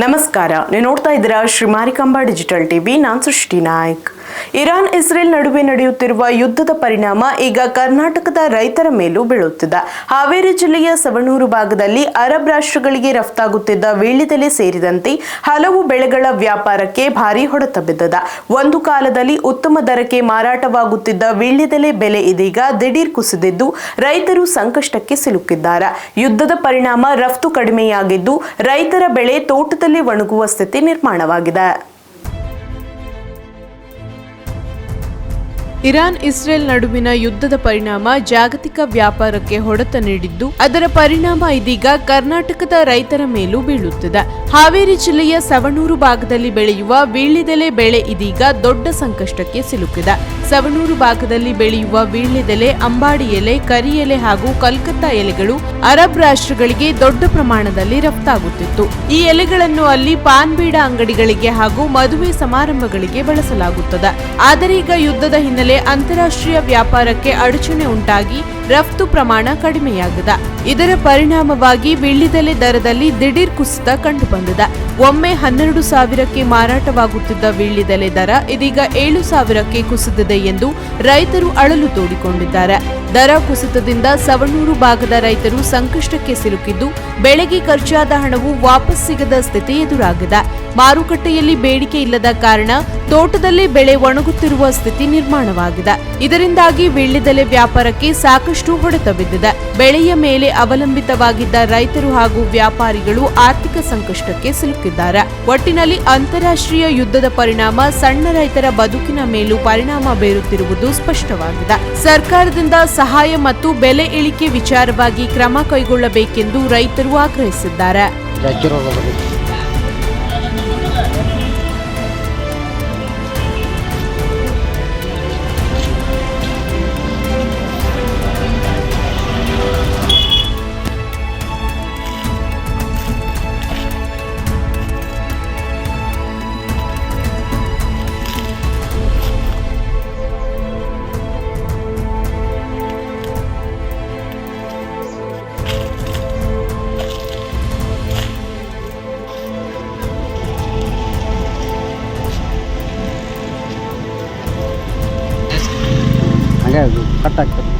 ನಮಸ್ಕಾರ, ನೀವು ನೋಡ್ತಾ ಇದ್ದೀರಾ ಶ್ರೀ ಮಾರಿಕಾಂಬಾ ಡಿಜಿಟಲ್ ಟಿವಿ. ನಾನು ಸೃಷ್ಟಿ ನಾಯ್ಕ್. ಇರಾನ್ ಇಸ್ರೇಲ್ ನಡುವೆ ನಡೆಯುತ್ತಿರುವ ಯುದ್ಧದ ಪರಿಣಾಮ ಈಗ ಕರ್ನಾಟಕದ ರೈತರ ಮೇಲೂ ಬೀಳುತ್ತಿದೆ. ಹಾವೇರಿ ಜಿಲ್ಲೆಯ ಸವಣೂರು ಭಾಗದಲ್ಲಿ ಅರಬ್ ರಾಷ್ಟ್ರಗಳಿಗೆ ರಫ್ತಾಗುತ್ತಿದ್ದ ವೀಳ್ಯದೆಲೆ ಸೇರಿದಂತೆ ಹಲವು ಬೆಳೆಗಳ ವ್ಯಾಪಾರಕ್ಕೆ ಭಾರಿ ಹೊಡೆತ ಬಿದ್ದಿದೆ. ಒಂದು ಕಾಲದಲ್ಲಿ ಉತ್ತಮ ದರಕ್ಕೆ ಮಾರಾಟವಾಗುತ್ತಿದ್ದ ವೀಳ್ಯದೆಲೆ ಬೆಲೆ ಇದೀಗ ದಿಢೀರ್ ಕುಸಿದಿದ್ದು ರೈತರು ಸಂಕಷ್ಟಕ್ಕೆ ಸಿಲುಕಿದ್ದಾರೆ. ಯುದ್ಧದ ಪರಿಣಾಮ ರಫ್ತು ಕಡಿಮೆಯಾಗಿದ್ದು ರೈತರ ಬೆಳೆ ತೋಟದಲ್ಲಿ ಒಣಗುವ ಸ್ಥಿತಿ ನಿರ್ಮಾಣವಾಗಿದೆ. ಇರಾನ್ ಇಸ್ರೇಲ್ ನಡುವಿನ ಯುದ್ಧದ ಪರಿಣಾಮ ಜಾಗತಿಕ ವ್ಯಾಪಾರಕ್ಕೆ ಹೊಡೆತ ನೀಡಿದ್ದು ಅದರ ಪರಿಣಾಮ ಇದೀಗ ಕರ್ನಾಟಕದ ರೈತರ ಮೇಲೂ ಬೀಳುತ್ತಿದೆ. ಹಾವೇರಿ ಜಿಲ್ಲೆಯ ಸವಣೂರು ಭಾಗದಲ್ಲಿ ಬೆಳೆಯುವ ವೀಳ್ಯದೆಲೆ ಬೆಳೆ ಇದೀಗ ದೊಡ್ಡ ಸಂಕಷ್ಟಕ್ಕೆ ಸಿಲುಕಿದೆ. ಸವಣೂರು ಭಾಗದಲ್ಲಿ ಬೆಳೆಯುವ ವೀಳ್ಯದೆಲೆ, ಅಂಬಾಡಿ ಎಲೆ, ಕರಿ ಎಲೆ ಹಾಗೂ ಕಲ್ಕತ್ತಾ ಎಲೆಗಳು ಅರಬ್ ರಾಷ್ಟ್ರಗಳಿಗೆ ದೊಡ್ಡ ಪ್ರಮಾಣದಲ್ಲಿ ರಫ್ತಾಗುತ್ತಿತ್ತು. ಈ ಎಲೆಗಳನ್ನು ಅಲ್ಲಿ ಪಾನ್ ಬೀಡ ಅಂಗಡಿಗಳಿಗೆ ಹಾಗೂ ಮದುವೆ ಸಮಾರಂಭಗಳಿಗೆ ಬಳಸಲಾಗುತ್ತದೆ. ಆದರೆ ಈಗ ಯುದ್ಧದ ಹಿನ್ನೆಲೆ ಅಂತಾರಾಷ್ಟ್ರೀಯ ವ್ಯಾಪಾರಕ್ಕೆ ಅಡಚಣೆ ಉಂಟಾಗಿ ರಫ್ತು ಪ್ರಮಾಣ ಕಡಿಮೆಯಾಗಿದೆ. ಇದರ ಪರಿಣಾಮವಾಗಿ ವೀಳ್ಯದೆಲೆ ದರದಲ್ಲಿ ದಿಢೀರ್ ಕುಸಿತ ಕಂಡುಬಂದಿದೆ. ಒಮ್ಮೆ 12,000ಕ್ಕೆ ಮಾರಾಟವಾಗುತ್ತಿದ್ದ ವೀಳ್ಯದೆಲೆ ದರ ಇದೀಗ 7,000ಕ್ಕೆ ಕುಸಿದಿದೆ ಎಂದು ರೈತರು ಅಳಲು ತೋಡಿಕೊಂಡಿದ್ದಾರೆ. ದರ ಕುಸಿತದಿಂದ ಸವಣೂರು ಭಾಗದ ರೈತರು ಸಂಕಷ್ಟಕ್ಕೆ ಸಿಲುಕಿದ್ದು ಬೆಳೆಗೆ ಖರ್ಚಾದ ಹಣವು ವಾಪಸ್ ಸಿಗದ ಸ್ಥಿತಿ ಎದುರಾಗಿದೆ. ಮಾರುಕಟ್ಟೆಯಲ್ಲಿ ಬೇಡಿಕೆ ಇಲ್ಲದ ಕಾರಣ ತೋಟದಲ್ಲಿ ಬೆಳೆ ಒಣಗುತ್ತಿರುವ ಸ್ಥಿತಿ ನಿರ್ಮಾಣವಾಗಿದೆ. ಇದರಿಂದಾಗಿ ವೀಳ್ಯದೆಲೆ ವ್ಯಾಪಾರಕ್ಕೆ ಸಾಕಷ್ಟು ಹೊಡೆತ ಬಿದ್ದಿದೆ. ಬೆಳೆಯ ಮೇಲೆ ಅವಲಂಬಿತವಾಗಿದ್ದ ರೈತರು ಹಾಗೂ ವ್ಯಾಪಾರಿಗಳು ಆರ್ಥಿಕ ಸಂಕಷ್ಟಕ್ಕೆ ಸಿಲುಕಿದ್ದಾರೆ. ಒಟ್ಟಿನಲ್ಲಿ ಅಂತಾರಾಷ್ಟ್ರೀಯ ಯುದ್ಧದ ಪರಿಣಾಮ ಸಣ್ಣ ರೈತರ ಬದುಕಿನ ಮೇಲೂ ಪರಿಣಾಮ ಬೀರುತ್ತಿರುವುದು ಸ್ಪಷ್ಟವಾಗಿದೆ. ಸರ್ಕಾರದಿಂದ ಸಹಾಯ ಮತ್ತು ಬೆಲೆ ಇಳಿಕೆ ವಿಚಾರವಾಗಿ ಕ್ರಮ ಕೈಗೊಳ್ಳಬೇಕೆಂದು ರೈತರು ಆಗ್ರಹಿಸಿದ್ದಾರೆ. ಅದು ಕಟ್ ಆಗ್ತದೆ.